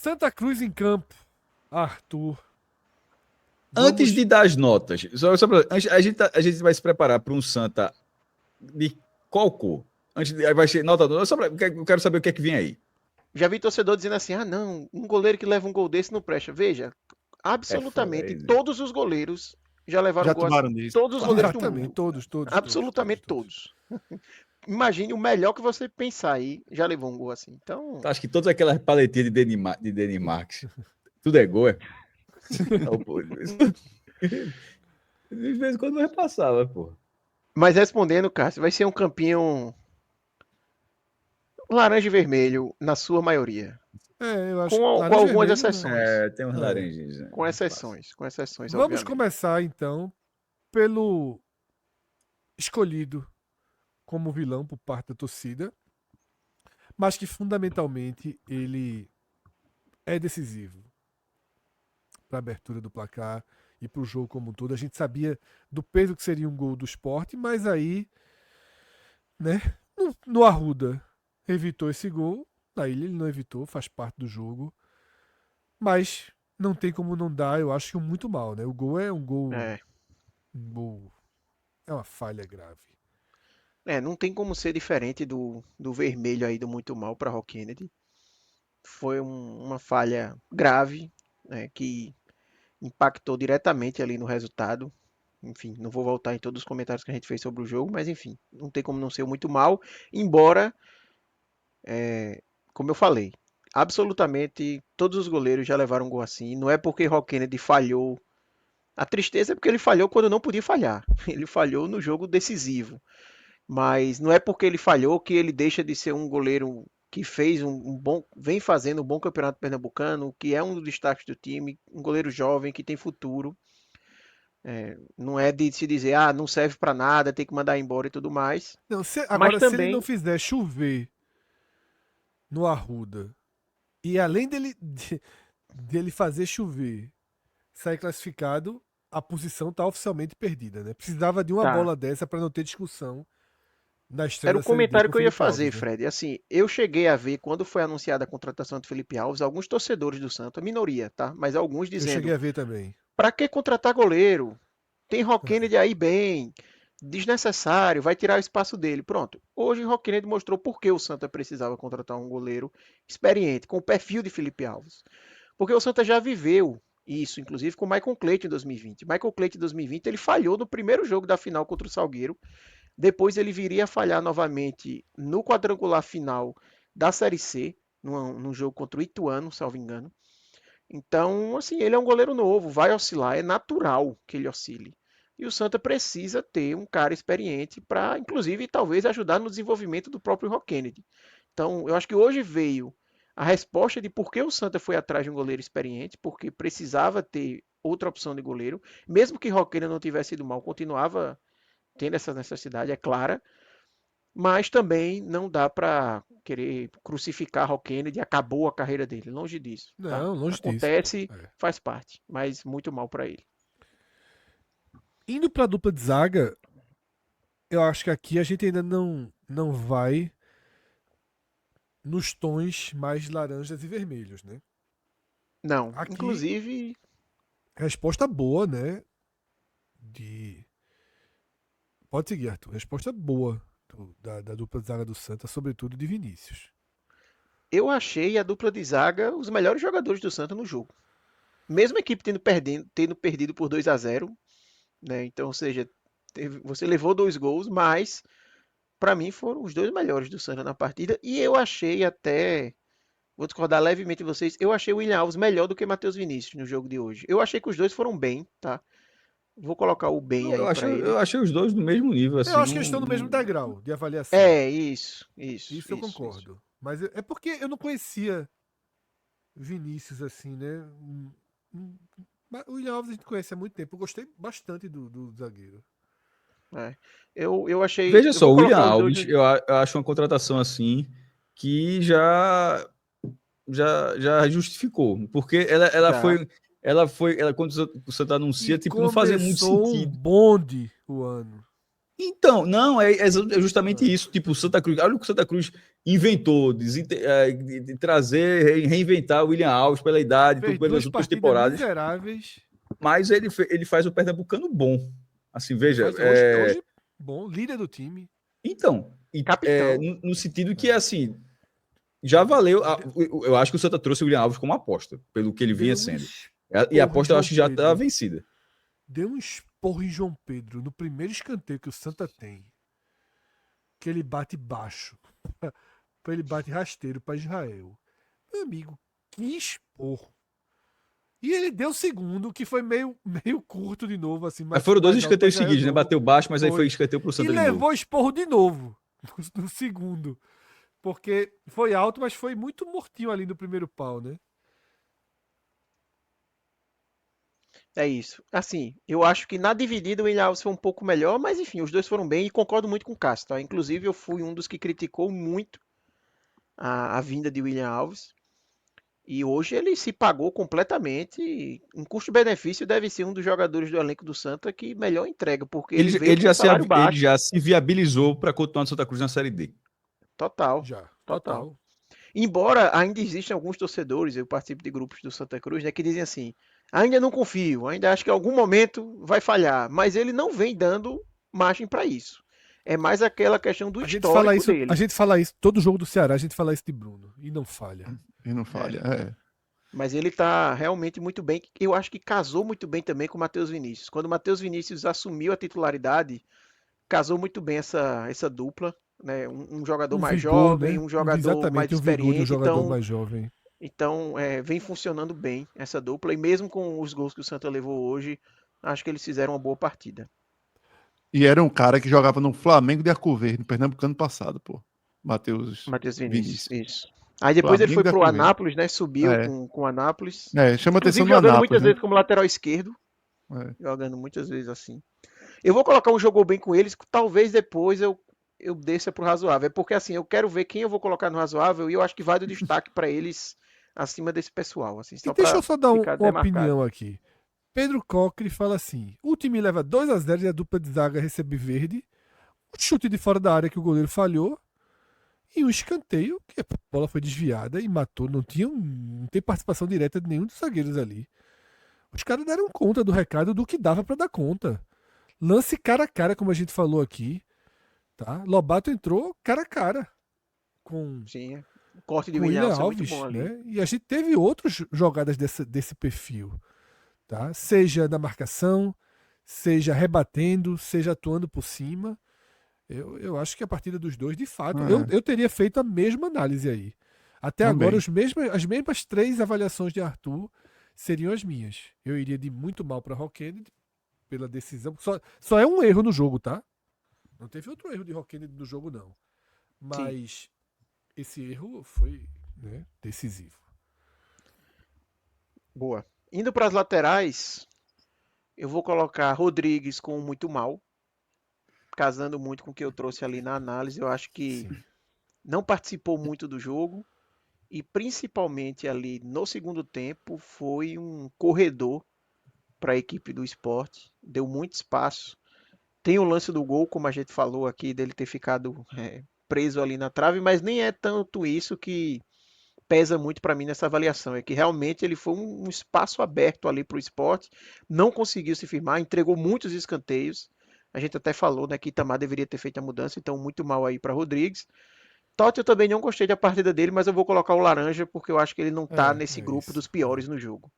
Santa Cruz em campo. Arthur. Antes de dar as notas, a gente vai se preparar para um Santa de qual cor? Vai ser nota. Eu quero saber o que é que vem aí. Já vi torcedor dizendo assim: ah, não, um goleiro que leva um gol desse não presta. Veja, É foda, absolutamente todos os goleiros já levaram Já gol tomaram assim. nisso. Todos os goleiros do Exatamente, mundo. todos. Absolutamente todos. Imagine o melhor que você pensar aí, já levou um gol assim. Então, Acho que todas aquelas paletinhas de Denimarx, tudo é gol, é? Não, pô. De vez em quando não repassava, pô. mas respondendo, Cássio, vai ser um campinho laranja e vermelho na sua maioria, Eu acho com laranja e algumas vermelho, exceções. É, tem uns laranjinhos. Né? Com exceções, Vamos obviamente. começar, então, pelo escolhido como vilão por parte da torcida, mas que fundamentalmente ele é decisivo para a abertura do placar e para o jogo como um todo. A gente sabia do peso que seria um gol do Sport, mas aí, né, no Arruda evitou esse gol, na Ilha ele não evitou, faz parte do jogo, mas não tem como não dar, eu acho que muito mal, né? O gol é um gol, É, é uma falha grave. não tem como ser diferente do vermelho aí do muito mal para Rock Kennedy. Foi uma falha grave, né, que impactou diretamente ali no resultado. Enfim, não vou voltar em todos os comentários que a gente fez sobre o jogo, mas enfim, não tem como não ser muito mal, embora, como eu falei, absolutamente todos os goleiros já levaram um gol assim. Não é porque Rock Kennedy falhou. A tristeza é porque ele falhou quando não podia falhar. Ele falhou no jogo decisivo. Mas não é porque ele falhou que ele deixa de ser um goleiro que fez vem fazendo um bom campeonato pernambucano, que é um dos destaques do time, um goleiro jovem que tem futuro. Não é de se dizer, ah, não serve para nada, tem que mandar embora e tudo mais. Não, Mas agora, se ele não também, fizer chover no Arruda, e além dele fazer chover, sair classificado, a posição tá oficialmente perdida, né? Precisava de uma tá. bola dessa para não ter discussão na estreia Era o da Série D comentário com o que eu ia Felipe fazer, Alves, né? Fred. Assim, eu cheguei a ver quando foi anunciada a contratação de Felipe Alves, alguns torcedores do Santos, a minoria, tá? Mas alguns Eu dizendo: cheguei a ver também. para que contratar goleiro? Tem Rock Kennedy aí bem, desnecessário, vai tirar o espaço dele. Pronto. Hoje o Rock Kennedy mostrou por que o Santa precisava contratar um goleiro experiente, com o perfil de Felipe Alves. Porque o Santa já viveu isso, inclusive com o Michael Cleiton em 2020. Michael Cleiton em 2020 ele falhou no primeiro jogo da final contra o Salgueiro. Depois ele viria a falhar novamente no quadrangular final da Série C, num jogo contra o Ituano, salvo engano. Então, assim, ele é um goleiro novo, vai oscilar, é natural que ele oscile. E o Santa precisa ter um cara experiente para, inclusive, talvez ajudar no desenvolvimento do próprio Rock Kennedy. Então, eu acho que hoje veio a resposta de por que o Santa foi atrás de um goleiro experiente, porque precisava ter outra opção de goleiro. Mesmo que Rock Kennedy não tivesse ido mal, continuava tendo essa necessidade, é clara. Mas também não dá para querer crucificar Rock Kennedy, acabou a carreira dele, longe disso, tá? Não, longe disso, pô. Acontece, É. faz parte, mas muito mal para ele. Indo pra dupla de zaga, eu acho que aqui a gente ainda não vai nos tons mais laranjas e vermelhos, né? Não, Aqui, inclusive, resposta boa, né? De. Pode seguir, Arthur. Resposta boa da dupla de zaga do Santa, sobretudo de Vinícius. eu achei a dupla de zaga os melhores jogadores do Santa no jogo. Mesmo a equipe tendo perdido por 2-0, né? Então, ou seja, você levou 2 gols, mas para mim foram os dois melhores do Santa na partida. E eu achei até, vou discordar levemente de vocês, eu achei o William Alves melhor do que Matheus Vinícius no jogo de hoje. Eu achei que os dois foram bem, tá? Vou colocar o bem aí para Eu eles. achei os dois no mesmo nível, Eu assim. acho que eles estão no mesmo degrau de avaliação. É, isso, Isso eu concordo. Mas é porque eu não conhecia Vinícius assim, né? Mas o William Alves a gente conhece há muito tempo. Eu gostei bastante do zagueiro. É. Eu achei. Veja Eu só, vou o William colocar os dois. Alves, eu acho uma contratação assim que já justificou, porque Já. ela quando o Santa anuncia, E tipo, não fazia muito começou um sentido. bonde o ano. Então, não, é justamente isso. Tipo, o Santa Cruz, olha o que o Santa Cruz inventou, de trazer, reinventar o William Alves pela idade, Fez pelas duas últimas partidas temporadas, miseráveis. mas ele faz o Pernambucano bom. Assim, veja. Faz hoje, bom, líder do time. Então, Capitão. no sentido que, assim, já valeu. Eu acho que o Santa trouxe o William Alves como aposta, pelo que ele vinha Deu um sendo. E a esporro em aposta eu João acho que já está Pedro. vencida. Deu um esporro em João Pedro no primeiro escanteio que o Santa tem. Que ele bate baixo. Ele bate rasteiro para Israel. Meu amigo, que esporro. E ele deu o segundo, que foi meio curto de novo, assim, Mas foram dois mais alto pra escanteios Israel seguidos, de né? novo. Bateu baixo, mas aí foi Foi. escanteio pro E Santa de novo. levou esporro de novo no segundo. Porque foi alto, mas foi muito mortinho ali no primeiro pau, né? É isso. Assim, eu acho que na dividida o Willian Alves foi um pouco melhor, mas enfim, os dois foram bem e concordo muito com o Cássio, tá? Inclusive, eu fui um dos que criticou muito a vinda de Willian Alves. E hoje ele se pagou completamente. Em custo-benefício, deve ser um dos jogadores do elenco do Santa que melhor entrega, porque ele veio com um salário Ele baixo. já se viabilizou para continuar no Santa Cruz na Série D. Total, Já, total. total. Embora ainda existam alguns torcedores, eu participo de grupos do Santa Cruz, né, que dizem assim: ainda não confio, ainda acho que em algum momento vai falhar, mas ele não vem dando margem para isso. É mais aquela questão do histórico A dele. gente fala isso, todo jogo do Ceará, a gente fala isso de Bruno. E não falha. E não É, falha. É. mas ele tá realmente muito bem. Eu acho que casou muito bem também com o Matheus Vinícius. Quando o Matheus Vinícius assumiu a titularidade, casou muito bem essa dupla, né? Um jogador Um mais vigor, jovem, né? um jogador mais Exatamente, um vigor de um experiente. jogador Então, mais jovem. vem funcionando bem essa dupla. E mesmo com os gols que o Santa levou hoje, acho que eles fizeram uma boa partida. E era um cara que jogava no Flamengo de Arco Verde, no Pernambucano passado, pô. Matheus Matheus Vinícius, Vinícius. isso. Aí depois ele Flamengo foi de pro Arco Verde. Anápolis, né? Subiu É. com o Anápolis. Chama atenção Inclusive no jogando Anápolis, muitas né? vezes como lateral esquerdo. É. Jogando muitas vezes assim. Eu vou colocar um jogou bem com eles, talvez depois eu desça pro razoável. É porque assim, eu quero ver quem eu vou colocar no razoável e eu acho que vai do destaque para eles acima desse pessoal, assim, E só deixa eu para só dar ficar uma demarcado. opinião aqui. Pedro Cocre fala assim: o time leva 2-0 e a dupla de zaga recebe verde. Um chute de fora da área que o goleiro falhou. E um escanteio que a bola foi desviada e matou. Não tem participação direta de nenhum dos zagueiros ali. Os caras deram conta do recado do que dava para dar conta. Lance cara a cara, como a gente falou aqui. Tá? Lobato entrou cara a cara com Sim, o corte de com o Willian William Alves é muito bom Alves, ali. né? E a gente teve outras jogadas desse perfil, tá? Seja na marcação, seja rebatendo, seja atuando por cima. Eu acho que a partida dos dois, de fato, eu teria feito a mesma análise aí. Até Também. agora, as mesmas 3 avaliações de Arthur seriam as minhas. Eu iria de muito mal para Rock Kennedy pela decisão. Só é um erro no jogo, tá? Não teve outro erro de Rock Kennedy no jogo, não. Sim. Mas esse erro foi, né, decisivo. Boa. Indo para as laterais, eu vou colocar Rodrigues com muito mal, casando muito com o que eu trouxe ali na análise. Eu acho que Sim. não participou muito do jogo e principalmente ali no segundo tempo foi um corredor para a equipe do esporte, deu muito espaço. Tem o lance do gol, como a gente falou aqui, dele ter ficado preso ali na trave, mas nem é tanto isso que pesa muito para mim nessa avaliação. É que realmente ele foi um espaço aberto ali para o esporte, não conseguiu se firmar, entregou muitos escanteios. A gente até falou, né, que Itamar deveria ter feito a mudança, então muito mal aí para Rodrigues. Totti eu também não gostei da partida dele, mas eu vou colocar o Laranja porque eu acho que ele não tá nesse grupo Isso. dos piores no jogo.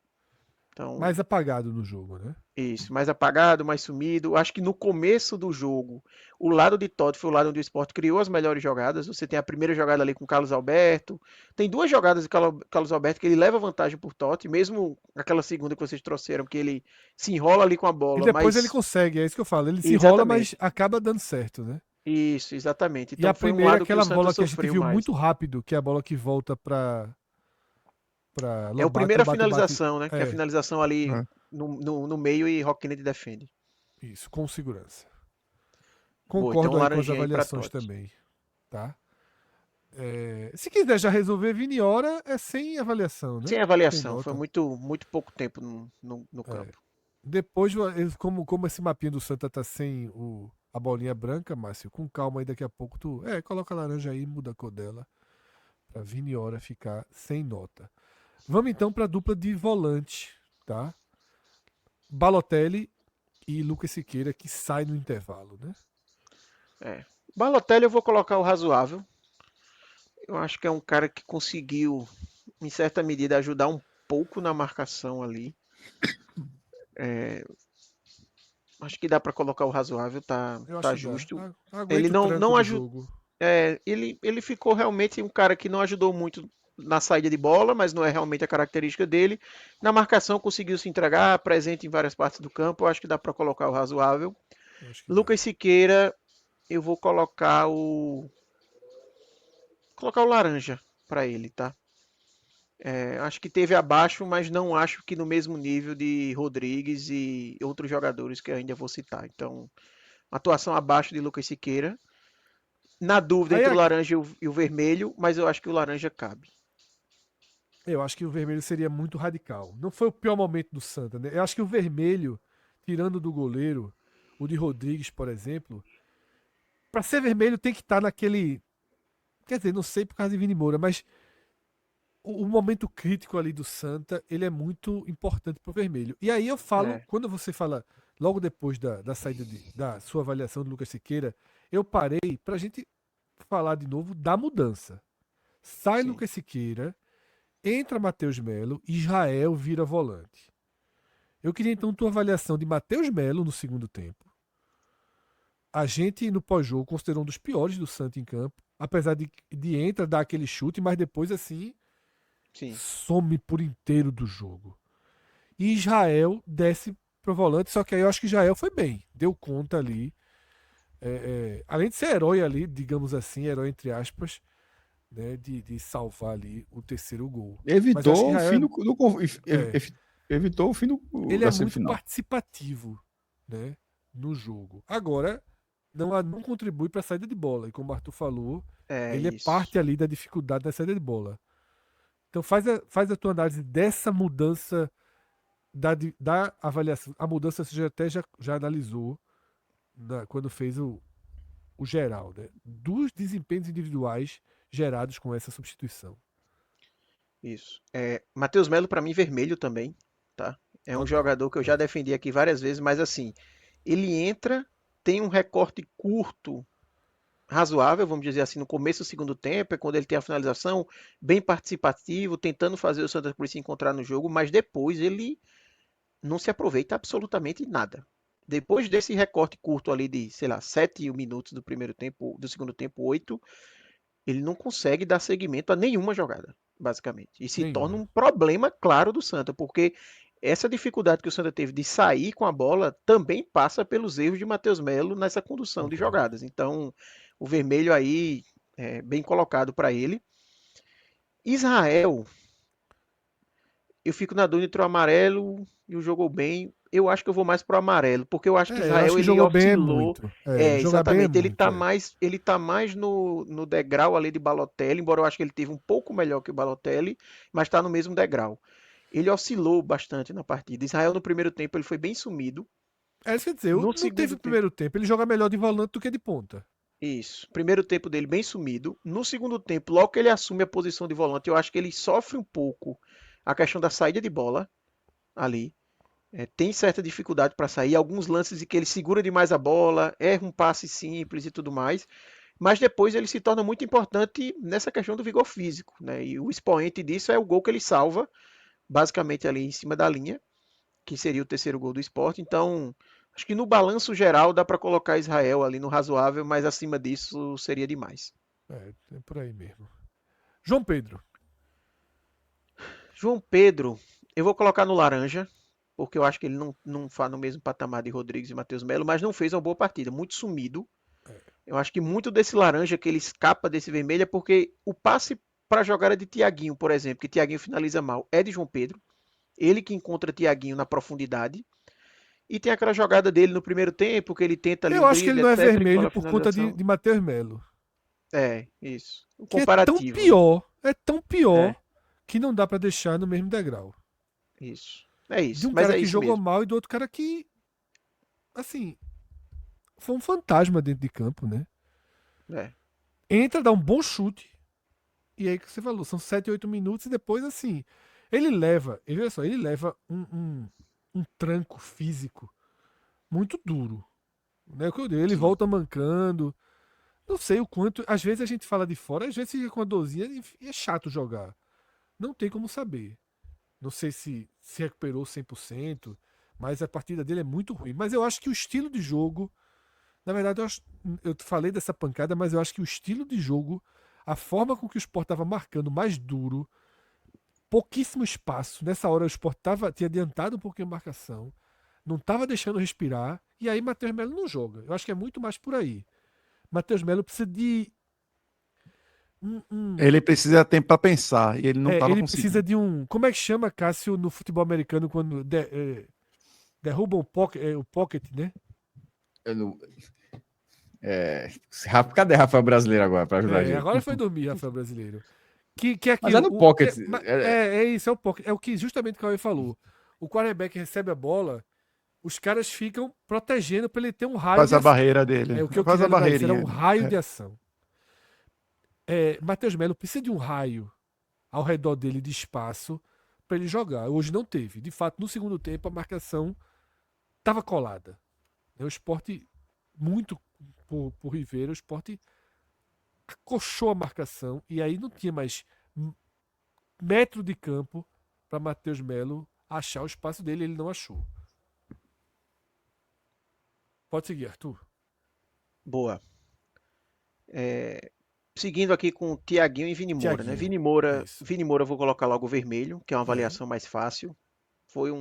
Então, Mais apagado no jogo, né? isso, mais apagado, mais sumido. Acho que no começo do jogo, o lado de Totti foi o lado onde o Sport criou as melhores jogadas. Você tem a primeira jogada ali com o Carlos Alberto. Tem duas jogadas de Carlos Alberto que ele leva vantagem por Totti, mesmo aquela segunda que vocês trouxeram, que ele se enrola ali com a E bola, depois ele mas. consegue, é isso que eu falo. Ele se enrola, Exatamente. mas acaba dando certo, né? Isso, exatamente. E a Então foi um primeira é lado que o aquela Santos bola que a gente sofreu viu mais. muito rápido, que é a bola que volta para É a Lobato, primeira Lobato bate. finalização, né? Que é a É, finalização ali É. no meio e Rock Kennedy defende. isso, com segurança. Boa, então Concordo aí com as laranjinha aí pra avaliações Totti. também, tá? Se quiser já resolver Vini Hora, é sem avaliação, né? Sem Não tem avaliação, foi nota. muito pouco tempo no É. campo. Depois, como esse mapinha do Santa tá sem a bolinha branca, Márcio, com calma aí daqui a pouco tu. Coloca a laranja aí, muda a cor dela. Pra Vini Hora ficar sem nota. Vamos então pra dupla de volante, tá? Balotelli e Lucas Siqueira, que sai no intervalo, né? Balotelli eu vou colocar o razoável. Eu acho que é um cara que conseguiu, em certa medida, ajudar um pouco na marcação ali. Acho que dá para colocar o razoável, Eu acho tá que dá. justo. Ele Aguenta o não, tranco não do ajudou. jogo. Ele ficou realmente um cara que não ajudou muito na saída de bola, mas não é realmente a característica dele. Na marcação conseguiu se entregar, presente em várias partes do campo. Eu acho que dá para colocar o razoável. Eu acho que dá. Lucas Siqueira, eu vou colocar o laranja para ele, tá? Acho que teve abaixo, mas não acho que no mesmo nível de Rodrigues e outros jogadores que ainda vou citar. Então, atuação abaixo de Lucas Siqueira. Na dúvida Aí entre o laranja e o vermelho, mas eu acho que o laranja cabe. eu acho que o vermelho seria muito radical. Não foi o pior momento do Santa, né? Eu acho que o vermelho, tirando do goleiro, o de Rodrigues, por exemplo, pra ser vermelho tem que estar naquele. Quer dizer, não sei por causa de Vini Moura, mas o momento crítico ali do Santa, ele é muito importante pro vermelho. E aí eu falo, É, quando você fala, logo depois da saída da sua avaliação do Lucas Siqueira, eu parei pra gente falar de novo da mudança. Sai sim. Lucas Siqueira, entra Matheus Melo, Israel vira volante. Eu queria então tua avaliação de Matheus Melo no segundo tempo. A gente no pós-jogo considerou um dos piores do Santa em campo, apesar de entra, dar aquele chute, mas depois assim Sim. some por inteiro do jogo. E Israel desce pro volante, só que aí eu acho que Israel foi bem, deu conta ali. Além de ser herói ali, digamos assim, herói entre aspas, né, de salvar ali o terceiro gol. Mas acho que Evitou o fim Israel é, evitou o fim ele é da muito semifinal. participativo, né, no jogo. Agora, não contribui para a saída de bola. E como o Arthur falou, É ele é isso. parte ali da dificuldade da saída de bola. Então faz a tua análise dessa mudança da avaliação. A mudança você já analisou quando fez o geral, né? Dos desempenhos individuais gerados com essa substituição. Isso. Matheus Melo, para mim, vermelho também, tá? É um Total. jogador que eu já defendi aqui várias vezes, mas assim, ele entra, tem um recorte curto, razoável, vamos dizer assim, no começo do segundo tempo, é quando ele tem a finalização, bem participativo, tentando fazer o Santa Cruz se encontrar no jogo, mas depois ele não se aproveita absolutamente nada. Depois desse recorte curto ali de, sei lá, 7 minutos do primeiro tempo, do segundo tempo, 8, ele não consegue dar seguimento a nenhuma jogada, basicamente. E se torna Nenhuma. um problema claro do Santa, porque essa dificuldade que o Santa teve de sair com a bola também passa pelos erros de Matheus Melo nessa condução de Concordo. jogadas. Então, o vermelho aí é bem colocado para ele. Israel, eu fico na dúvida entre o amarelo e o jogou bem. Eu acho que eu vou mais pro amarelo, porque eu acho que Eu acho Israel que ele jogou bem é oscilou. muito. Jogar bem é Exatamente. muito. Ele tá mais no degrau ali de Balotelli, embora eu acho que ele teve um pouco melhor que o Balotelli, mas está no mesmo degrau. Ele oscilou bastante na partida. Israel no primeiro tempo ele foi bem sumido. É isso que eu ia dizer, No não teve segundo o tempo, primeiro tempo. Ele joga melhor de volante do que de ponta. isso. Primeiro tempo dele bem sumido. No segundo tempo, logo que ele assume a posição de volante, eu acho que ele sofre um pouco a questão da saída de bola ali. Tem certa dificuldade para sair, alguns lances em que ele segura demais a bola, erra um passe simples e tudo mais, mas depois ele se torna muito importante nessa questão do vigor físico, né? E o expoente disso é o gol que ele salva, basicamente ali em cima da linha, que seria o terceiro gol do Sport. Então, acho que no balanço geral dá para colocar Israel ali no razoável, mas acima disso seria demais. É por aí mesmo. João Pedro. João Pedro, eu vou colocar no laranja, porque eu acho que ele não faz no mesmo patamar de Rodrigues e Matheus Melo, mas não fez uma boa partida, muito sumido. Eu acho que muito desse laranja que ele escapa desse vermelho é porque o passe para a jogada de Tiaguinho, por exemplo, que Tiaguinho finaliza mal, é de João Pedro. Ele que encontra Tiaguinho na profundidade. E tem aquela jogada dele no primeiro tempo, que ele tenta ali Eu um acho que ele drible, não é etc, vermelho encola a por conta de, finalização. de Matheus Melo. Isso. O Que comparativo, né? é tão pior, É, que não dá pra deixar no mesmo degrau. isso. É De isso. um Mas cara é que isso jogou mesmo. mal e do outro cara que, assim, foi um fantasma dentro de campo, né? É. Entra, dá um bom chute. E aí que você falou, são 7, 8 minutos e depois, assim, ele leva um tranco físico muito duro. Né? O que eu digo, ele Sim. volta mancando. Não sei o quanto. Às vezes a gente fala de fora, às vezes fica com a dorzinha e é chato jogar. Não tem como saber. Não sei se recuperou 100%, mas a partida dele é muito ruim. Mas eu acho que o estilo de jogo. Na verdade, eu falei dessa pancada, mas eu acho que o estilo de jogo, a forma com que o Sport estava marcando mais duro, pouquíssimo espaço. Nessa hora o Sport tinha adiantado um pouquinho a marcação, não estava deixando respirar, e aí Matheus Melo não joga. Eu acho que é muito mais por aí. Matheus Melo precisa de. Ele precisa de tempo para pensar e ele não estava Ele precisa conseguindo. de um. Como é que chama, Cássio, no futebol americano quando derrubam o pocket, né? Eu não- Cadê Rafael Brasileiro agora para ajudar a gente? Agora foi dormir, Rafael Brasileiro. Que é Mas é aquilo. no pocket. É isso, é o pocket. É o que justamente o Cauê falou. O quarterback recebe a bola, os caras ficam protegendo para ele ter um raio Faz de a ação. barreira dele. É o que eu Faz queria a lembrar isso, era um barreirinha. raio de ação. Matheus Melo precisa de um raio ao redor dele de espaço para ele jogar. Hoje não teve. De fato, no segundo tempo, a marcação estava colada. O Sport, muito por Ribeiro, o Sport acochou a marcação e aí não tinha mais metro de campo para Matheus Melo achar o espaço dele. Ele não achou. Pode seguir, Arthur. Boa. Seguindo aqui com Tiaguinho e Vini Moura, né? Thiaguinho. Isso. Vini Moura eu vou colocar logo o vermelho, que é uma avaliação mais fácil. Foi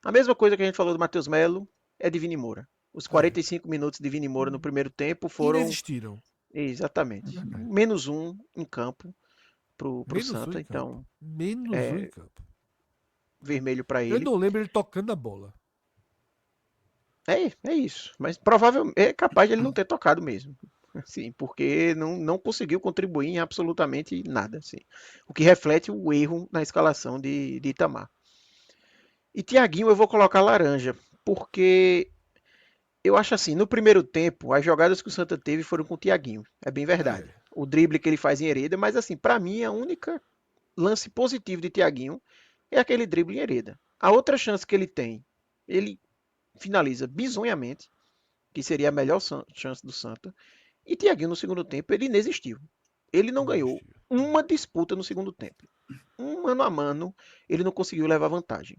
a mesma coisa que a gente falou do Matheus Melo, é de Vini Moura. Os 45 minutos de Vini Moura no primeiro tempo foram Inexistiram. exatamente É. menos um em campo pro Menos um Santa, em campo. então Menos um em campo. vermelho para Eu ele. não lembro ele tocando a bola. É isso, mas provavelmente é capaz de ele não ter tocado mesmo. Sim, porque não conseguiu contribuir em absolutamente nada, assim. O que reflete o erro na escalação de Itamar. E Thiaguinho eu vou colocar laranja, porque eu acho assim, no primeiro tempo, as jogadas que o Santa teve foram com o Thiaguinho, é bem verdade. O drible que ele faz em Hereda, mas assim, para mim a única lance positivo de Thiaguinho é aquele drible em Hereda. A outra chance que ele tem, ele finaliza bizonhamente, que seria a melhor chance do Santa. E Thiaguinho no segundo tempo, ele inexistiu. Ele não ganhou uma disputa no segundo tempo. Um mano a mano, ele não conseguiu levar vantagem.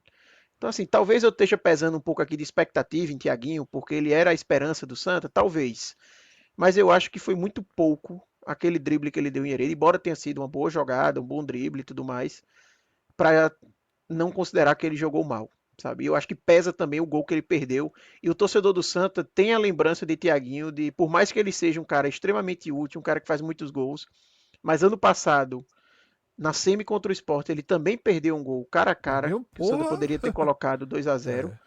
Então, assim, talvez eu esteja pesando um pouco aqui de expectativa em Thiaguinho, porque ele era a esperança do Santa, talvez. Mas eu acho que foi muito pouco aquele drible que ele deu em Hereda, embora tenha sido uma boa jogada, um bom drible e tudo mais, para não considerar que ele jogou mal, sabe? Eu acho que pesa também o gol que ele perdeu. E o torcedor do Santa tem a lembrança de Thiaguinho, de por mais que ele seja um cara extremamente útil, um cara que faz muitos gols, mas ano passado, na semi contra o Sport, ele também perdeu um gol cara a cara, Perdeu, que o Santa porra. poderia ter colocado 2-0. É.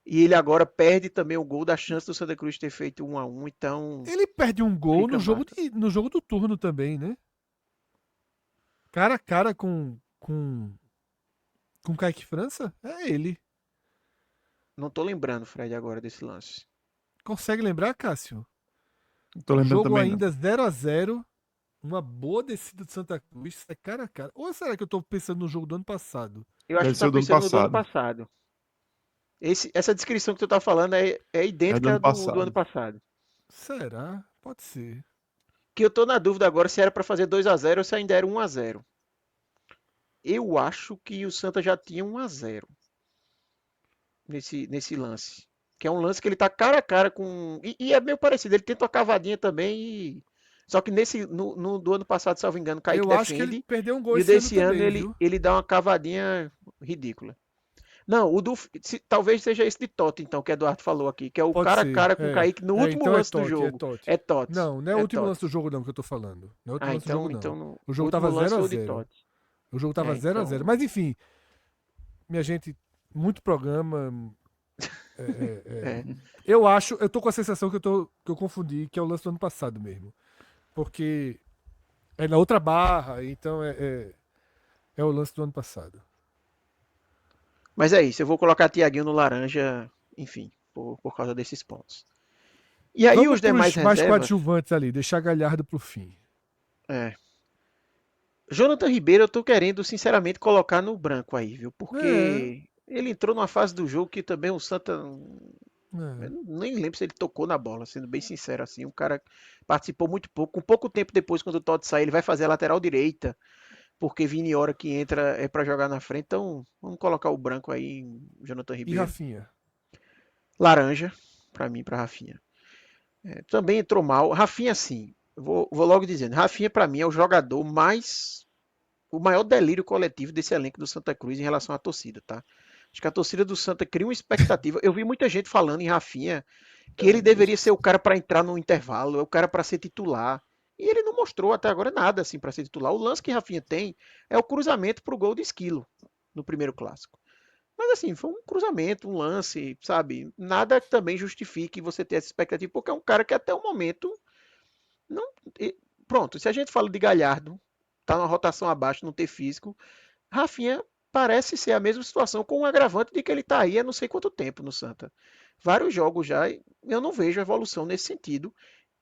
E ele agora perde também o gol da chance do Santa Cruz ter feito 1-1, então Ele perde um gol fica mata. no jogo do turno também, né? Cara a cara com Kaique França? É ele. Não tô lembrando, Fred, agora desse lance. Consegue lembrar, Cássio? Não tô lembrando Jogo também, não. ainda 0-0. Uma boa descida do Santa Cruz. É cara a cara. Ou será que eu tô pensando no jogo do ano passado? Eu acho Deve que tu ser tá o do ano pensando no do ano passado. passado. Essa descrição que tu tá falando é É do idêntica ano do ano passado. passado. Será? Pode ser. Que eu tô na dúvida agora se era para fazer 2-0 ou se ainda era 1-0. Eu acho que o Santa já tinha 1-0 nesse lance. Que é um lance que ele tá cara a cara com. E é meio parecido, ele tenta uma cavadinha também. Só que no do ano passado, salvo engano, o Kaique Eu acho que ele defende. perdeu um gol E o esse ano desse ano também, ele, viu? ele dá uma cavadinha ridícula. Não, talvez seja esse de Totti, então, que Eduardo falou aqui, que é o Pode cara a ser. cara com o Kaique no último Então é lance do Totti, é jogo. Totti. É Totti. Não, não é o É último lance Totti. do jogo não que eu tô falando. Não é o último Ah, lance do jogo então não. no O jogo último tava lance foi o de 0-0. Totti. O jogo tava 0-0. Mas enfim, minha gente, muito programa. É. Eu tô com a sensação que eu confundi, que é o lance do ano passado mesmo. Porque é na outra barra, então é o lance do ano passado. Mas é isso, eu vou colocar Tiaguinho no laranja, enfim, por causa desses pontos. E aí Vamos os demais pros mais reservas. coadjuvantes ali, deixar Galhardo pro fim. É. Jonathan Ribeiro, eu tô querendo, sinceramente, colocar no branco aí, viu? É, Porque ele entrou numa fase do jogo que também o Santa. é. Nem lembro se ele tocou na bola, sendo bem sincero assim. O cara participou muito pouco. Com pouco tempo depois, quando o Todd sai, ele vai fazer a lateral direita, porque Vini hora que entra é para jogar na frente. Então, vamos colocar o branco aí em Jonathan E Ribeiro. Rafinha? Laranja, para mim, para Rafinha. Também entrou mal. Rafinha, sim. Vou logo dizendo. Rafinha, para mim, é o jogador mais. O maior delírio coletivo desse elenco do Santa Cruz em relação à torcida, tá? Acho que a torcida do Santa cria uma expectativa. Eu vi muita gente falando em Rafinha que ele deveria ser o cara para entrar no intervalo, é o cara para ser titular. E ele não mostrou até agora nada assim para ser titular. O lance que Rafinha tem é o cruzamento para o gol de Esquilo no primeiro clássico. Mas assim, foi um cruzamento, um lance, sabe? Nada que também justifique você ter essa expectativa, porque é um cara que até o momento não. Pronto, se a gente fala de Galhardo, tá numa rotação abaixo, não ter físico, Rafinha parece ser a mesma situação, com um agravante de que ele está aí há não sei quanto tempo no Santa. Vários jogos já, eu não vejo evolução nesse sentido.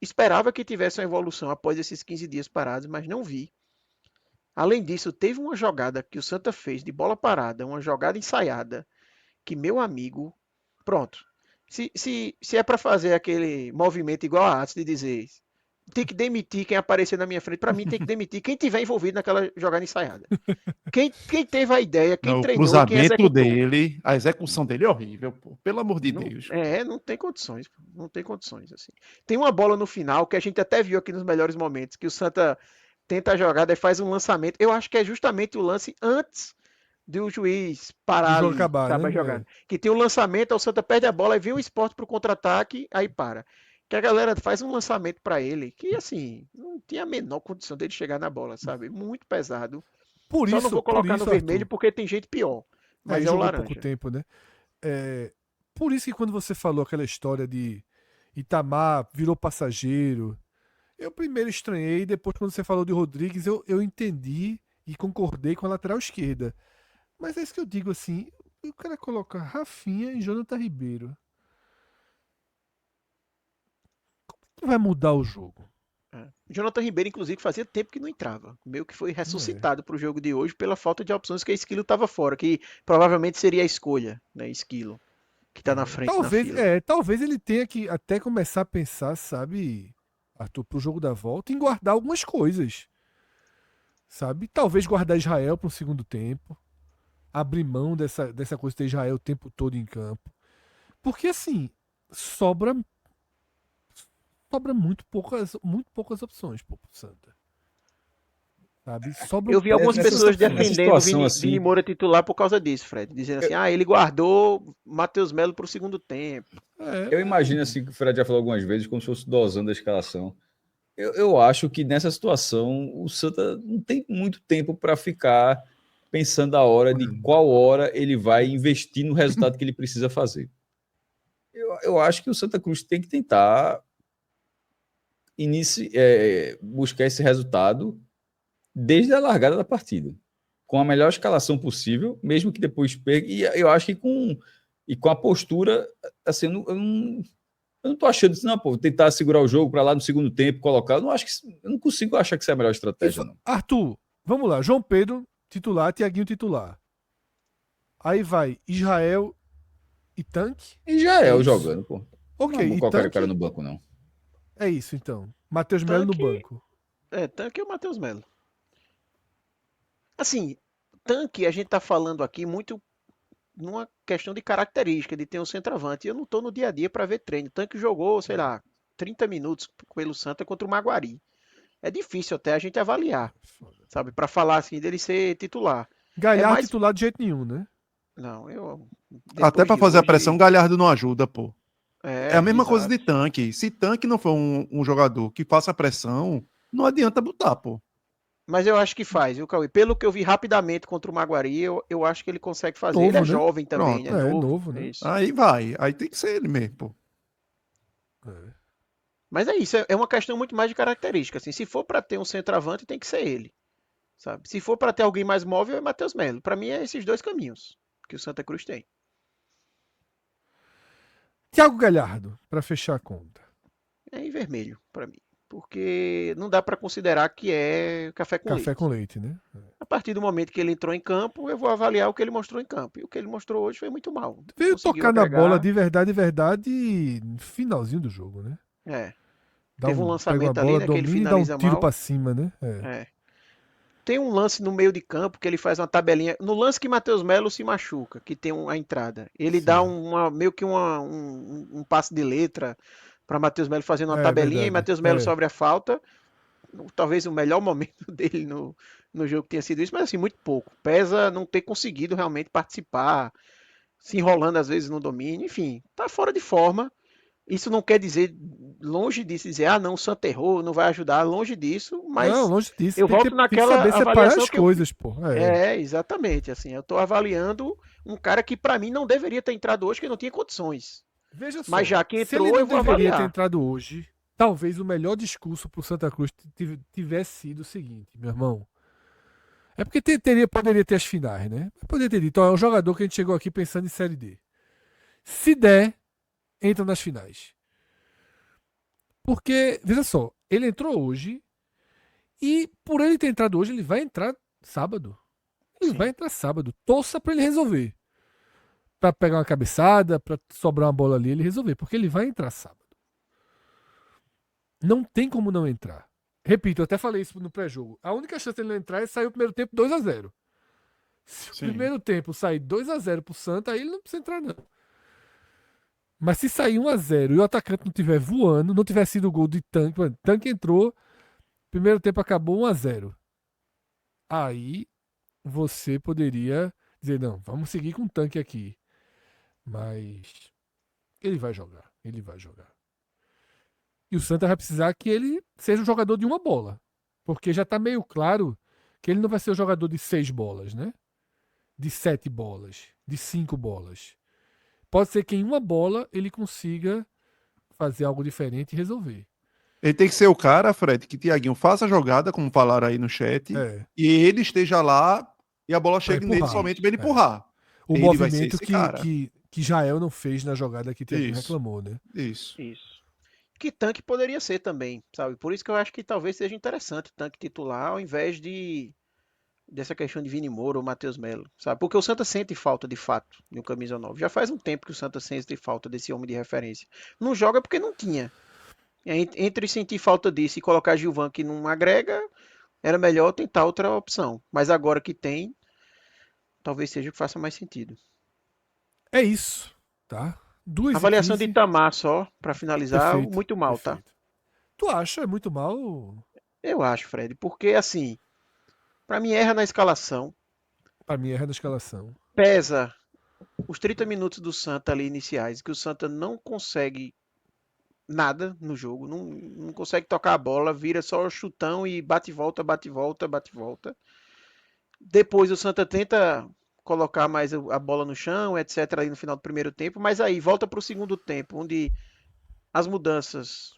Esperava que tivesse uma evolução após esses 15 dias parados, mas não vi. Além disso, teve uma jogada que o Santa fez de bola parada, uma jogada ensaiada, que meu amigo. Pronto. Se é para fazer aquele movimento igual a Atos de dizer tem que demitir quem aparecer na minha frente, para mim tem que demitir quem tiver envolvido naquela jogada ensaiada. Quem teve a ideia, quem Não, o treinou e quem cruzamento executou. dele, a execução dele é horrível, pô. Pelo amor de Não, Deus. não tem condições, não tem condições assim. Tem uma bola no final que a gente até viu aqui nos melhores momentos, que o Santa tenta a jogada e faz um lançamento. Eu acho que é justamente o lance antes do juiz Do parar jogo ali, acabar, sabe, a né? jogada. Que tem o lançamento, aí o Santa perde a bola e vem o Sport pro contra-ataque, aí para. Que a galera faz um lançamento para ele, que assim, não tinha a menor condição dele chegar na bola, sabe? Muito pesado. Só não vou Por colocar no isso, vermelho Arthur. porque tem gente pior. É, Mas e é o jogou pouco laranja. tempo, né? É, por isso que quando você falou aquela história de Itamar virou passageiro, eu primeiro estranhei, depois quando você falou de Rodrigues, eu entendi e concordei com a lateral esquerda. Mas é isso que eu digo assim, eu quero colocar Rafinha e Jonathan Ribeiro. Que vai mudar o jogo? Jonathan Ribeiro, inclusive, fazia tempo que não entrava. Meio que foi É. ressuscitado para o jogo de hoje pela falta de opções que a Esquilo estava fora, que provavelmente seria a escolha, né? Esquilo, que está na frente na fila. Talvez ele tenha que até começar a pensar, sabe, Arthur, pro jogo da volta, em guardar algumas coisas. Sabe? Talvez guardar Israel para um segundo tempo. Abrir mão dessa coisa de ter Israel o tempo todo em campo. Porque assim, sobra muito poucas opções pô, pro Santa. Sabe? Sobram Eu vi algumas pouquíssimas pessoas Nessa opções. defendendo o situação Vini assim, Moura titular por causa disso, Fred. Dizendo assim, ele guardou Matheus Melo para o segundo tempo. eu imagino assim que o Fred já falou algumas vezes, como se fosse dosando a escalação. Eu acho que nessa situação o Santa não tem muito tempo para ficar pensando a hora de qual hora ele vai investir no resultado que ele precisa fazer. Eu acho que o Santa Cruz tem que tentar buscar esse resultado desde a largada da partida, com a melhor escalação possível, mesmo que depois perca. E eu acho que com a postura, assim, eu não tô achando isso, não, pô, tentar segurar o jogo para lá no segundo tempo, colocar. Eu não consigo achar que isso é a melhor estratégia, não. Arthur, vamos lá. João Pedro, titular, Tiaguinho, titular. Aí vai Israel e Tanque. E já É é o isso? jogando, pô. Ok, Não vou e colocar o cara Tanque. no banco, não. É isso então. Matheus Melo no Tanque, banco. Tanque é o Matheus Melo. Assim, Tanque, a gente tá falando aqui muito numa questão de característica, de ter um centroavante. Eu não tô no dia a dia para ver treino. Tanque jogou, sei lá, 30 minutos pelo Santa contra o Maguari. É difícil até a gente avaliar, Foda. sabe? Para falar assim dele ser titular. É Galhardo mais. titular de jeito nenhum, né? Não, eu. Até Depois pra de fazer a pressão, hoje. Galhardo não ajuda, pô. É a mesma coisa de Exato. Tanque. Se Tanque não for um jogador que faça pressão, não adianta botar, pô. Mas eu acho que faz, viu, Cauê? Pelo que eu vi rapidamente contra o Maguari, eu acho que ele consegue fazer. Ele é Novo, né? jovem também, né? Pronto. É, Novo. novo, É né? isso. Aí vai. Aí tem que ser ele mesmo, pô. É. Mas é isso, é uma questão muito mais de característica. Assim, se for para ter um centroavante, tem que ser ele, sabe? Se for para ter alguém mais móvel, é Matheus Melo. Para mim, é esses dois caminhos que o Santa Cruz tem. Thiago Galhardo, para fechar a conta. é em vermelho para mim. Porque não dá para considerar que é café com Café leite. com leite, né? A partir do momento que ele entrou em campo, eu vou avaliar o que ele mostrou em campo. E o que ele mostrou hoje foi muito mal. Não Veio conseguiu tocar na bola agregar. de verdade, no finalzinho do jogo, né? É. Dá Teve um pega uma lançamento ali, bola, né? Que ele domina e dá um finaliza tiro mal. pra cima, né? É. É. Tem um lance no meio de campo que ele faz uma tabelinha. No lance que Matheus Melo se machuca, que tem a entrada, ele dá Sim. meio que um passe de letra para Matheus Melo fazendo uma É tabelinha e verdade. Matheus Melo sofre a falta. Talvez o melhor momento dele no jogo tenha sido isso, mas assim, muito pouco. Pesa não ter conseguido realmente participar, se enrolando às vezes no domínio, enfim, tá fora de forma. Isso não quer dizer, longe disso, dizer, ah, não, o Santa errou, não vai ajudar, longe disso, Não, mas longe disso. eu volto Tem que naquela saber separar avaliação as que eu fiz. coisas, pô. É. É, exatamente, assim, eu tô avaliando um cara que pra mim não deveria ter entrado hoje, que não tinha condições. Veja Mas só, já que se ele entrou, não eu vou deveria ter avaliar. entrado hoje, talvez o melhor discurso pro Santa Cruz tivesse sido o seguinte, meu irmão. É porque poderia ter as finais, né? Poderia ter dito, ó, é um jogador que a gente chegou aqui pensando em Série D. Se der, entra nas finais. Porque, veja só, ele entrou hoje e por ele ter entrado hoje, ele vai entrar sábado. Ele vai Sim, entrar sábado. Torça pra ele resolver. Pra pegar uma cabeçada, pra sobrar uma bola ali, ele resolver. Porque ele vai entrar sábado. Não tem como não entrar. Repito, eu até falei isso no pré-jogo. A única chance dele não entrar é sair o primeiro tempo 2-0. Se o Sim. primeiro tempo sair 2-0 pro Santa, aí ele não precisa entrar, não. Mas se sair 1-0 e o atacante não tiver voando, não tiver sido gol de Tanque, mano, Tanque entrou, primeiro tempo acabou 1-0. Aí você poderia dizer, não, vamos seguir com o Tanque aqui. Mas ele vai jogar, ele vai jogar. E o Santa vai precisar que ele seja um jogador de uma bola. Porque já tá meio claro que ele não vai ser o jogador de 6 bolas, né? De 7 bolas, de 5 bolas. Pode ser que em uma bola ele consiga fazer algo diferente e resolver. Ele tem que ser o cara, Fred, que Tiaguinho faça a jogada, como falaram aí no chat, É, e ele esteja lá e a bola pra chegue nele empurrar. somente pra ele É. empurrar. O Ele vai ser movimento esse cara. que Jael não fez na jogada que Thiago Isso, reclamou, né? isso. isso. Que Tanque poderia ser também, sabe? Por isso que eu acho que talvez seja interessante Tanque titular ao invés dessa questão de Vini Moura ou Matheus Melo, sabe? Porque o Santa sente falta de fato de um camisa 9. Já faz um tempo que o Santa sente falta desse homem de referência. Não joga porque não tinha. Entre sentir falta disso e colocar Gilvan que não agrega, era melhor tentar outra opção. Mas agora que tem, talvez seja o que faça mais sentido. É isso, tá? 2 e Avaliação de 15 Itamar só, para finalizar, Perfeito, muito mal, tá? perfeito. Tu acha é muito mal? Eu acho, Fred, porque assim, para mim erra na escalação, Pra mim, erra na escalação. pesa os 30 minutos do Santa ali iniciais, que o Santa não consegue nada no jogo, não consegue tocar a bola, vira só chutão e bate e volta, bate e volta, bate e volta. Depois o Santa tenta colocar mais a bola no chão, etc, ali no final do primeiro tempo, mas aí volta para o segundo tempo, onde as mudanças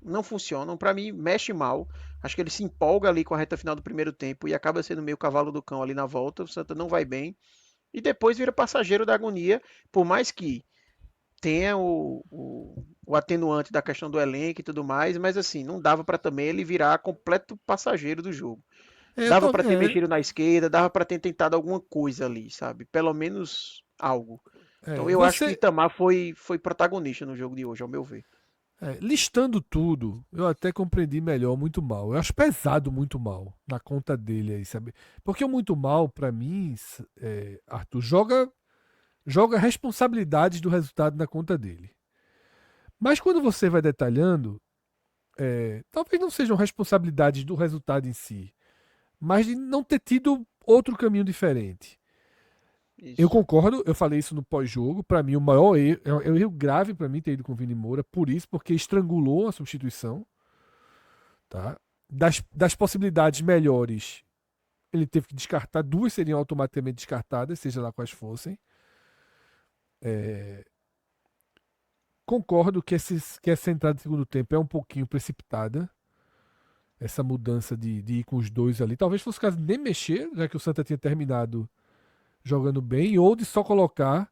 não funcionam, para mim mexe mal. Acho que ele se empolga ali com a reta final do primeiro tempo e acaba sendo meio cavalo do cão ali na volta. O Santa não vai bem e depois vira passageiro da agonia, por mais que tenha o atenuante da questão do elenco e tudo mais, mas assim, não dava para também ele virar completo passageiro do jogo. É, Dava para ter é, mexido na esquerda, dava para ter tentado alguma coisa ali, sabe? Pelo menos algo. Então eu acho que você Itamar foi protagonista no jogo de hoje, ao meu ver. listando tudo, eu até compreendi melhor muito mal. Eu acho pesado muito mal na conta dele aí, sabe? Porque o muito mal, pra mim, Arthur, joga responsabilidades do resultado na conta dele. Mas quando você vai detalhando, talvez não sejam responsabilidades do resultado em si, mas de não ter tido outro caminho diferente. Eu Isso. concordo, eu falei isso no pós-jogo. Pra mim, o maior erro, é um erro grave pra mim ter ido com o Vini Moura, por isso, porque estrangulou a substituição. Tá? Das possibilidades melhores, ele teve que descartar, 2 seriam automaticamente descartadas, seja lá quais fossem. Concordo que essa entrada de segundo tempo é um pouquinho precipitada. Essa mudança de ir com os dois ali. Talvez fosse o caso de nem mexer, já que o Santa tinha terminado jogando bem, ou de só colocar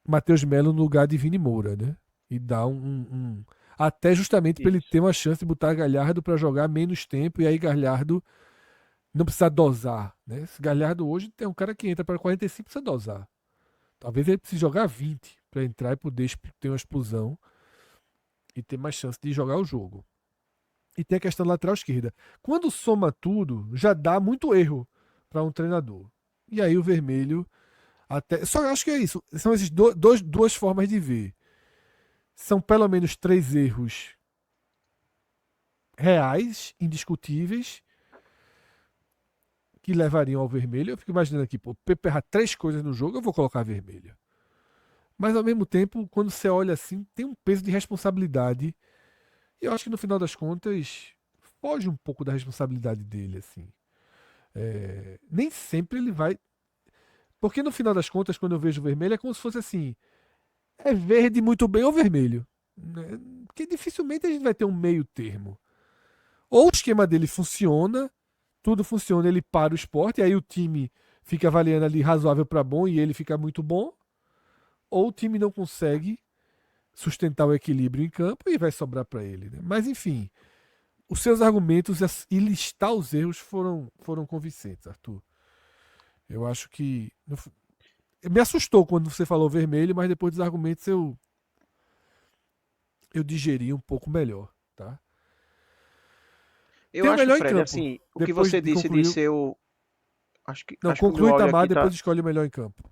Matheus Melo no lugar de Vini Moura, né? E dar Até justamente para ele Isso. ter uma chance de botar Galhardo para jogar menos tempo e aí Galhardo não precisa dosar, né? Esse Galhardo hoje tem um cara que entra para 45 precisa dosar. Talvez ele precise jogar 20 para entrar e poder ter uma explosão e ter mais chance de jogar o jogo. E tem a questão da lateral esquerda. Quando soma tudo, já dá muito erro para um treinador. E aí o Vermelho até. Só acho que é isso. São essas duas formas de ver. São pelo menos 3 erros reais, indiscutíveis, que levariam ao vermelho. Eu fico imaginando aqui, pô, Pepe errar 3 coisas no jogo, eu vou colocar vermelho. Mas ao mesmo tempo, quando você olha assim, tem um peso de responsabilidade. E eu acho que no final das contas, foge um pouco da responsabilidade dele, assim. Nem sempre ele vai. Porque no final das contas, quando eu vejo vermelho, é como se fosse assim: é verde muito bem ou vermelho. Né? Porque dificilmente a gente vai ter um meio termo. Ou o esquema dele funciona, tudo funciona, ele para o esporte, e aí o time fica avaliando ali razoável para bom e ele fica muito bom. Ou o time não consegue sustentar o equilíbrio em campo e vai sobrar para ele. Né? Mas enfim, os seus argumentos e listar os erros foram convincentes, Arthur. Eu acho que. Me assustou quando você falou vermelho, mas depois dos argumentos eu digeri um pouco melhor. Tá? Eu Tem o acho, melhor em Fred, campo. assim, o que Depois você de disse de concluir. ser o. Acho que, Não, acho que o meu conclui áudio Tamar, aqui tá. depois escolhe o melhor em campo.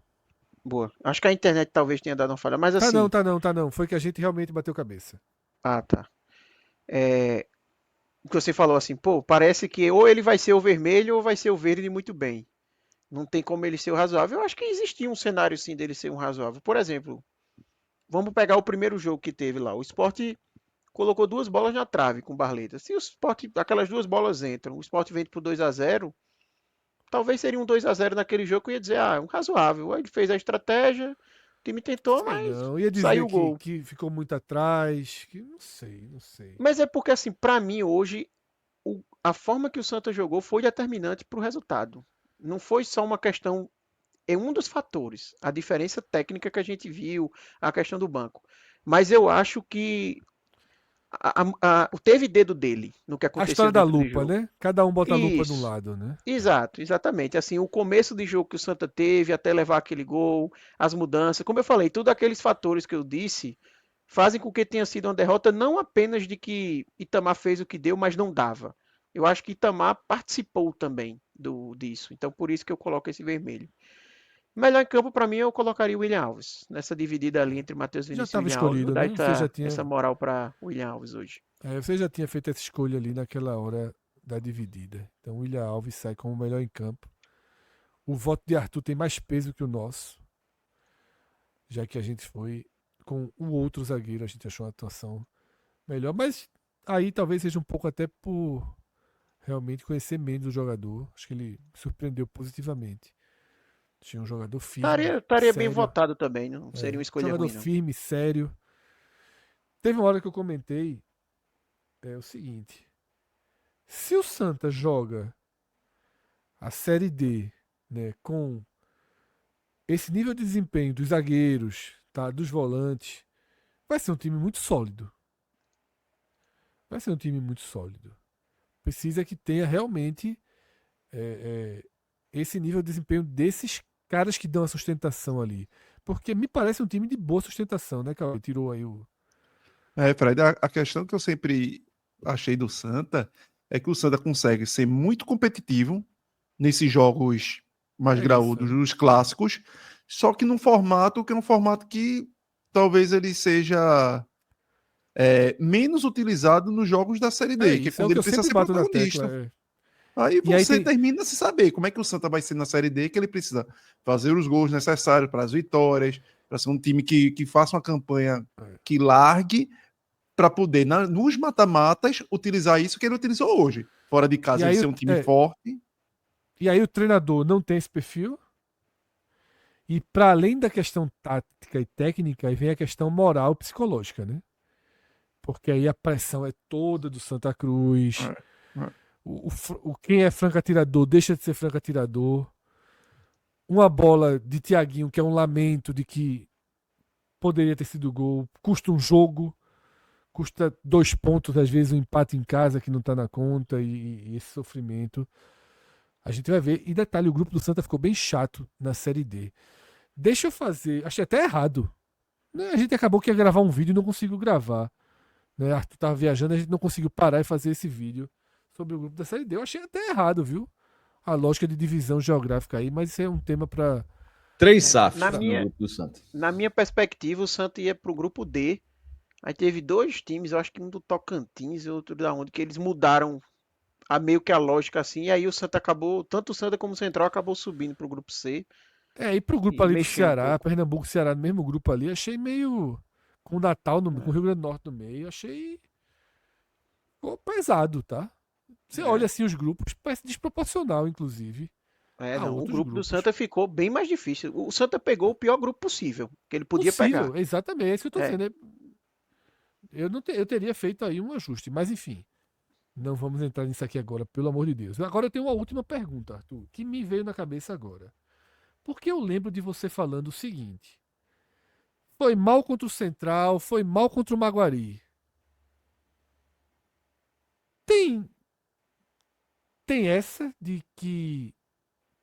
Boa. Acho que a internet talvez tenha dado uma falha, mas Tá não, assim. tá não, tá não. Foi que a gente realmente bateu cabeça. Ah, tá. É, o que você falou assim, pô, parece que ou ele vai ser o vermelho ou vai ser o verde muito bem. Não tem como ele ser o razoável. Eu acho que existia um cenário sim dele ser um razoável. Por exemplo, vamos pegar o primeiro jogo que teve lá. O Sport colocou 2 bolas na trave com o Barleta. Se o Sport, aquelas 2 bolas entram, o Sport vem pro 2-0, talvez seria um 2-0 naquele jogo que eu ia dizer, ah, um razoável. Aí ele fez a estratégia, o time tentou, Sei mas não. Ia dizer saiu o gol. que ficou muito atrás. Que não sei, não sei. Mas é porque assim, pra mim hoje a forma que o Santa jogou foi determinante para o resultado. Não foi só uma questão, é um dos fatores, a diferença técnica que a gente viu, a questão do banco. Mas eu acho que teve dedo dele no que A aconteceu história da dentro do lupa, jogo. né? Cada um bota a lupa de um Isso, lado, né? exato, exatamente. Assim, o começo de jogo que o Santa teve até levar aquele gol, as mudanças, como eu falei, todos aqueles fatores que eu disse fazem com que tenha sido uma derrota não apenas de que Itamar fez o que deu, mas não dava. Eu acho que Itamar participou também disso. Então, por isso que eu coloco esse vermelho. Melhor em campo, para mim, eu colocaria o William Alves. Nessa dividida ali entre Matheus Já Vinícius e estava William Alves. Vou escolhido, dar né? Você já essa tinha, moral para William Alves hoje. você já tinha feito essa escolha ali naquela hora da dividida. Então o William Alves sai como o melhor em campo. O voto de Arthur tem mais peso que o nosso, já que a gente foi com o outro zagueiro, a gente achou uma atuação melhor. Mas aí talvez seja um pouco até por realmente conhecer menos o jogador. Acho que ele surpreendeu positivamente. Tinha um jogador firme, Estaria bem sério. votado também, não seria uma escolha Jogador ruim, não. firme, sério. Teve uma hora que eu comentei o seguinte: se o Santa joga a Série D, né, com esse nível de desempenho dos zagueiros, tá, dos volantes, vai ser um time muito sólido. Vai ser um time muito sólido. Precisa que tenha realmente é, esse nível de desempenho desses caras que dão a sustentação ali. Porque me parece um time de boa sustentação, né, Cauê? Tirou aí o. Fred, a questão que eu sempre achei do Santa é que o Santa consegue ser muito competitivo nesses jogos mais É isso. graúdos, os clássicos, só que num formato que é um formato que talvez ele seja menos utilizado nos jogos da Série É D, que é isso. É o quando que ele eu precisa sempre ser bato na tecla. protagonista. Aí E aí você tem. termina sem saber como é que o Santa vai ser na Série D, que ele precisa fazer os gols necessários para as vitórias, para ser um time que faça uma campanha que largue, para poder, nos mata-matas, utilizar isso que ele utilizou hoje. Fora de E casa, ele aí, ser um time forte. e aí o treinador não tem esse perfil. E para além da questão tática e técnica, aí vem a questão moral e psicológica, né? Porque aí a pressão é toda do Santa Cruz. É, é. Quem é franco-atirador deixa de ser franco-atirador. Uma bola de Thiaguinho, que é um lamento de que poderia ter sido gol, custa um jogo, custa 2 pontos, às vezes um empate em casa que não tá na conta e esse sofrimento. A gente vai ver. E detalhe, o grupo do Santa ficou bem chato na Série D. Deixa eu fazer. Achei até errado. Né, a gente acabou que ia gravar um vídeo e não conseguiu gravar. Né? Arthur tava viajando, a gente não conseguiu parar e fazer esse vídeo sobre o grupo da Série D. Eu achei até errado, viu? A lógica de divisão geográfica aí, mas isso é um tema para 3 SAFs Na no minha, grupo do Santa. na minha perspectiva, o Santa ia pro grupo D. Aí teve 2 times, eu acho que um do Tocantins e outro da onde, que eles mudaram meio que a lógica assim. E aí o Santa acabou, tanto o Santa como o Central acabou subindo pro grupo C ir pro grupo e ali do mexeu um Ceará, pouco. Pernambuco e Ceará, no mesmo grupo ali, achei meio. Com o Natal, com o Rio Grande do Norte no meio, achei. Pô, pesado, tá? Você olha É, assim os grupos, parece desproporcional, inclusive, a não, o outros grupo do grupos. Santa ficou bem mais difícil. O Santa pegou o pior grupo possível que ele podia pegar. Possível, exatamente, é isso que eu tô É, dizendo. Eu teria feito aí um ajuste, mas enfim. Não vamos entrar nisso aqui agora, pelo amor de Deus. Agora eu tenho uma última pergunta, Arthur, que me veio na cabeça agora. Porque eu lembro de você falando o seguinte: foi mal contra o Central, foi mal contra o Maguari. Tem, tem essa de que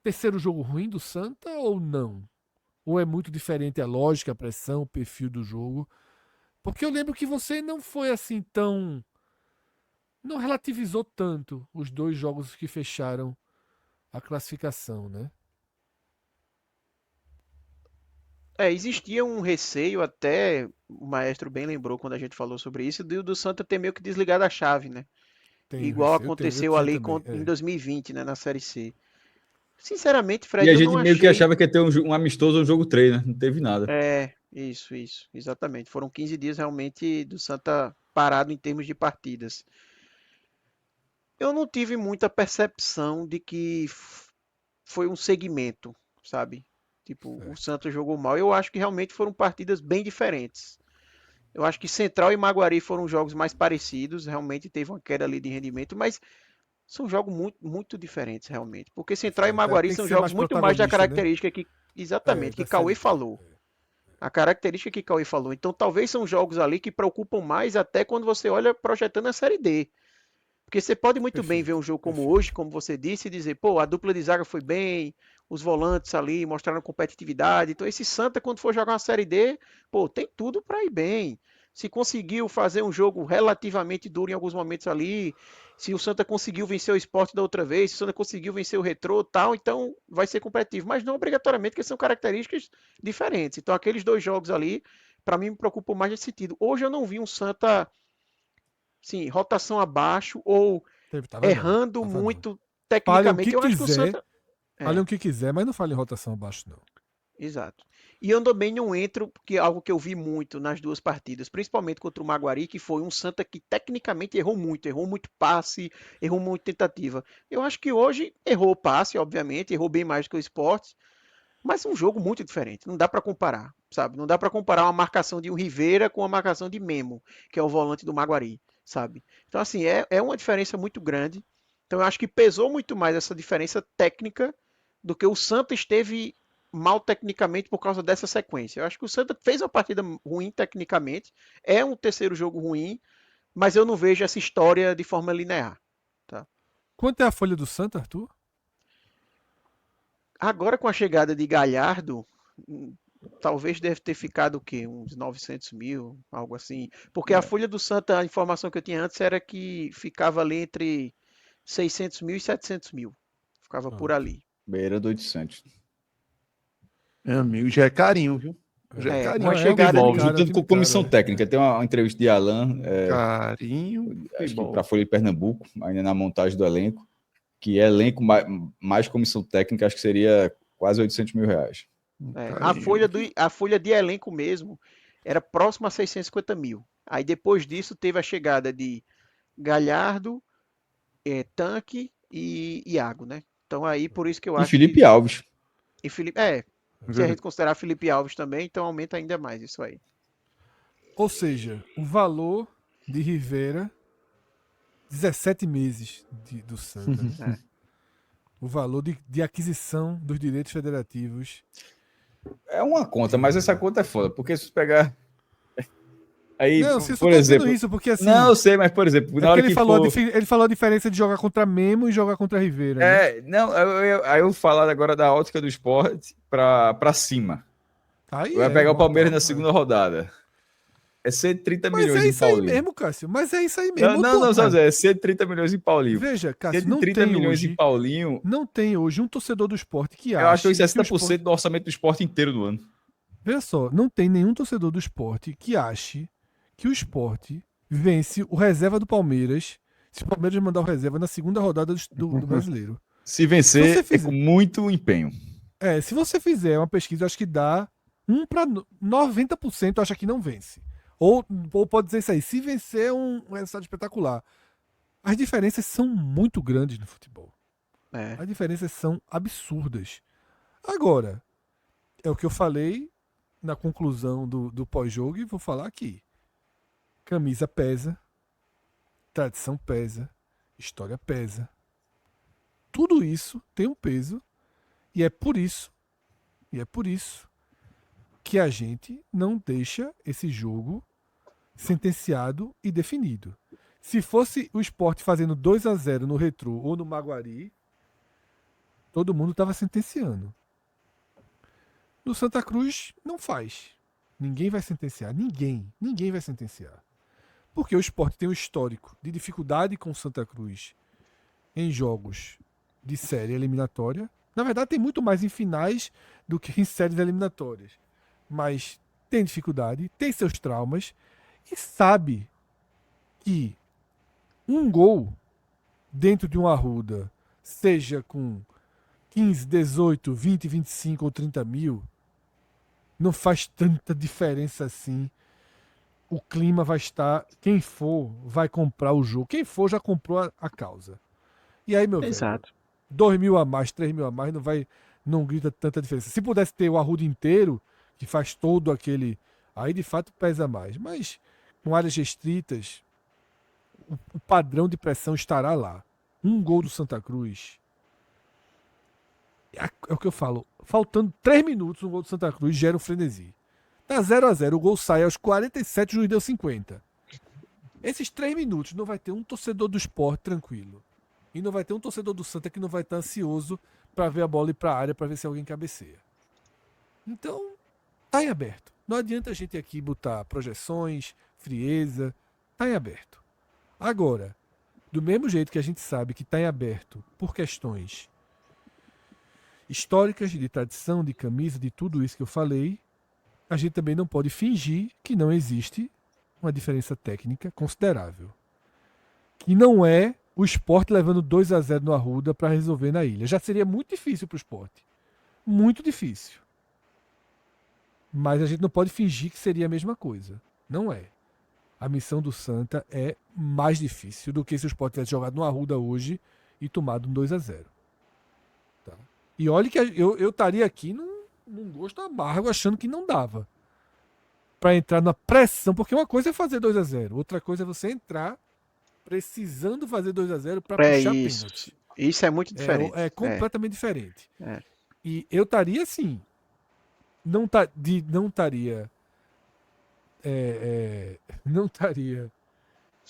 terceiro jogo ruim do Santa ou não? Ou é muito diferente a lógica, a pressão, o perfil do jogo? Porque eu lembro que você não foi assim tão. Não relativizou tanto os 2 jogos que fecharam a classificação, né? existia um receio, até o maestro bem lembrou quando a gente falou sobre isso, do Santa ter meio que desligado a chave, né? Tenho Igual receio, eu aconteceu tinha ali também. em É. 2020, né, na Série C. Sinceramente, E Fred, a eu gente não meio que achei. achava que ia ter um amistoso ou um jogo 3, né? Não teve nada. Isso, exatamente. Foram 15 dias realmente do Santa parado em termos de partidas. Eu não tive muita percepção de que foi um segmento, sabe? Tipo, o Certo. Santa jogou mal. Eu acho que realmente foram partidas bem diferentes. Eu acho que Central e Maguari foram jogos mais parecidos, realmente teve uma queda ali de rendimento, mas são jogos muito, muito diferentes, realmente. Porque Central e Diferente. Maguari Tem que são ser jogos mais muito mais da protagonista, né? característica que, exatamente, que Da Cauê Série D. falou. A característica que Cauê falou. Então, talvez são jogos ali que preocupam mais até quando você olha projetando a Série D. Porque você pode muito bem ver Perfeito, um jogo como hoje, perfeito. como você disse, e dizer, pô, a dupla de zaga foi bem, os volantes ali mostraram competitividade. Então, esse Santa, quando for jogar uma Série D, pô, tem tudo para ir bem. Se conseguiu fazer um jogo relativamente duro em alguns momentos ali, se o Santa conseguiu vencer o Sport da outra vez, se o Santa conseguiu vencer o Retrô tal, então vai ser competitivo. Mas não obrigatoriamente, porque são características diferentes. Então, aqueles 2 jogos ali, para mim, me preocupam mais nesse sentido. Hoje eu não vi um Santa, sim, rotação abaixo ou Tava não. errando Tava não. muito Fale o tecnicamente. que Eu acho que o quiser. Santa. Fale É, o que quiser, mas não fale em rotação abaixo, não. exato. E eu também não entro, porque é algo que eu vi muito nas 2 partidas, principalmente contra o Maguari, que foi um Santa que tecnicamente errou muito passe, errou muito tentativa. Eu acho que hoje errou passe, obviamente, errou bem mais do que o Sport, mas é um jogo muito diferente. Não dá para comparar, sabe? Não dá para comparar uma marcação de um Rivera com a marcação de Memo, que é o volante do Maguari, sabe? Então, assim, é uma diferença muito grande. Então, eu acho que pesou muito mais essa diferença técnica do que o Santa esteve mal tecnicamente por causa dessa sequência. Eu acho que o Santa fez uma partida ruim tecnicamente, é um terceiro jogo ruim, mas eu não vejo essa história de forma linear. Tá? Quanto é a folha do Santa, Arthur? Agora com a chegada de Galhardo, talvez deve ter ficado o quê? Uns 900 mil, algo assim. Porque a folha do Santa, a informação que eu tinha antes era que ficava ali entre 600 mil e 700 mil. Ficava por Pronto. ali. Beira do 800. Meu amigo, já é carinho, viu? Já é Com carinho a Não, é um o time chegada futebol, de. viu? caro, é um Juntando com time comissão caro. técnica. Tem uma entrevista de Alan, Carinho do acho que futebol. para a Folha de Pernambuco, ainda na montagem do elenco, que é elenco mais comissão técnica, acho que seria quase 800 mil reais. Carinho. A folha de elenco mesmo era próxima a 650 mil. Aí depois disso teve a chegada de Galhardo, Tanque e Iago, né? Então aí por isso que eu E acho que. Felipe Alves. E Felipe, se a gente considerar Felipe Alves também, então aumenta ainda mais isso aí. Ou seja, o valor de Rivera, 17 meses do Santa, né? É. O valor de aquisição dos direitos federativos É uma conta, de mas essa Rivera. conta é foda, porque se você pegar Aí, Não, você só por tá exemplo. dizendo isso porque assim. Não, eu sei, mas, por exemplo, é na hora porque que for... ele falou a diferença de jogar contra Memo e jogar contra Rivera. Né? Não, aí eu falar agora da ótica do esporte pra cima. Aí Vai pegar o Palmeiras na mortal, segunda rodada. É 130 Mas milhões é em isso aí Paulinho. mesmo, Cássio. Mas é isso aí Não, mesmo. não, não, só Cara, dizer, é 130 milhões em Paulinho. veja, Cássio, 130 milhões em Paulinho, não tem hoje um torcedor do esporte que eu acho que ache foi que o 60% esporte... do orçamento do esporte inteiro do ano. Veja só, não tem nenhum torcedor do esporte que ache que o esporte vence o reserva do Palmeiras se o Palmeiras mandar o reserva na segunda rodada do Brasileiro. Se vencer, Se você fizer- é com muito empenho. se você fizer uma pesquisa, eu acho que dá 1 para 90% acha que não vence. Ou pode dizer isso aí, se vencer é um resultado espetacular. As diferenças são muito grandes no futebol. É. As diferenças são absurdas. Agora, é o que eu falei na conclusão do pós-jogo e vou falar aqui. Camisa pesa, tradição pesa, história pesa. Tudo isso tem um peso e é por isso que a gente não deixa esse jogo sentenciado e definido. Se fosse o Sport fazendo 2-0 no Retrô ou no Maguari, todo mundo estava sentenciando. No Santa Cruz, não faz. Ninguém vai sentenciar. Ninguém vai sentenciar. Porque o Sport tem um histórico de dificuldade com o Santa Cruz em jogos de série eliminatória. Na verdade, tem muito mais em finais do que em séries eliminatórias. Mas tem dificuldade, tem seus traumas e sabe que um gol dentro de um Arruda, seja com 15, 18, 20, 25 ou 30 mil, não faz tanta diferença assim. O clima vai estar... Quem for vai comprar o jogo. Quem for já comprou a causa. E aí, meu velho, Exato. 2 mil a mais, 3 mil a mais, não grita tanta diferença. Se pudesse ter o Arruda inteiro, que faz todo aquele... Aí, de fato, pesa mais. Mas, com áreas restritas, o padrão de pressão estará lá. Um gol do Santa Cruz... É o que eu falo. Faltando 3 minutos, um gol do Santa Cruz gera um frenesi. Tá 0-0, o gol sai aos 47, o juiz deu 50. Esses 3 minutos não vai ter um torcedor do Sport tranquilo. E não vai ter um torcedor do Santa que não vai estar ansioso para ver a bola ir para a área para ver se alguém cabeceia. Então, tá em aberto. Não adianta a gente aqui botar projeções, frieza. Tá em aberto. Agora, do mesmo jeito que a gente sabe que tá em aberto por questões históricas, de tradição, de camisa, de tudo isso que eu falei, a gente também não pode fingir que não existe uma diferença técnica considerável. Que não é o Sport levando 2-0 no Arruda para resolver na ilha. Já seria muito difícil para o Sport. Muito difícil. Mas a gente não pode fingir que seria a mesma coisa. Não é. A missão do Santa é mais difícil do que se o Sport tivesse jogado no Arruda hoje e tomado um 2-0. Tá? E olha que eu estaria aqui num gosto amargo, achando que não dava para entrar na pressão, porque uma coisa é fazer 2-0, outra coisa é você entrar precisando fazer 2-0 para puxar pênalti. Isso é muito diferente. É completamente diferente. É. E eu estaria assim, não estaria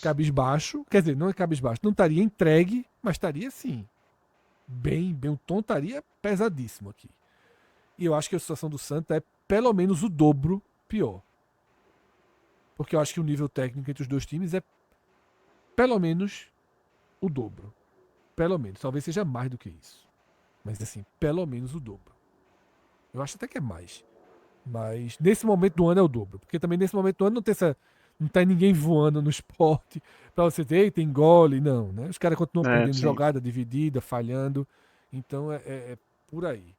cabisbaixo, quer dizer, não é cabisbaixo, não estaria entregue, mas estaria assim, bem, o tom estaria pesadíssimo aqui. E eu acho que a situação do Santa é pelo menos o dobro pior. Porque eu acho que o nível técnico entre os dois times é pelo menos o dobro. Pelo menos. Talvez seja mais do que isso. Mas assim, pelo menos o dobro. Eu acho até que é mais. Mas nesse momento do ano é o dobro. Porque também nesse momento do ano não tá ninguém voando no Sport pra você ter, eita, engole. Não, né? Os caras continuam perdendo Sim. jogada dividida, falhando. Então é por aí.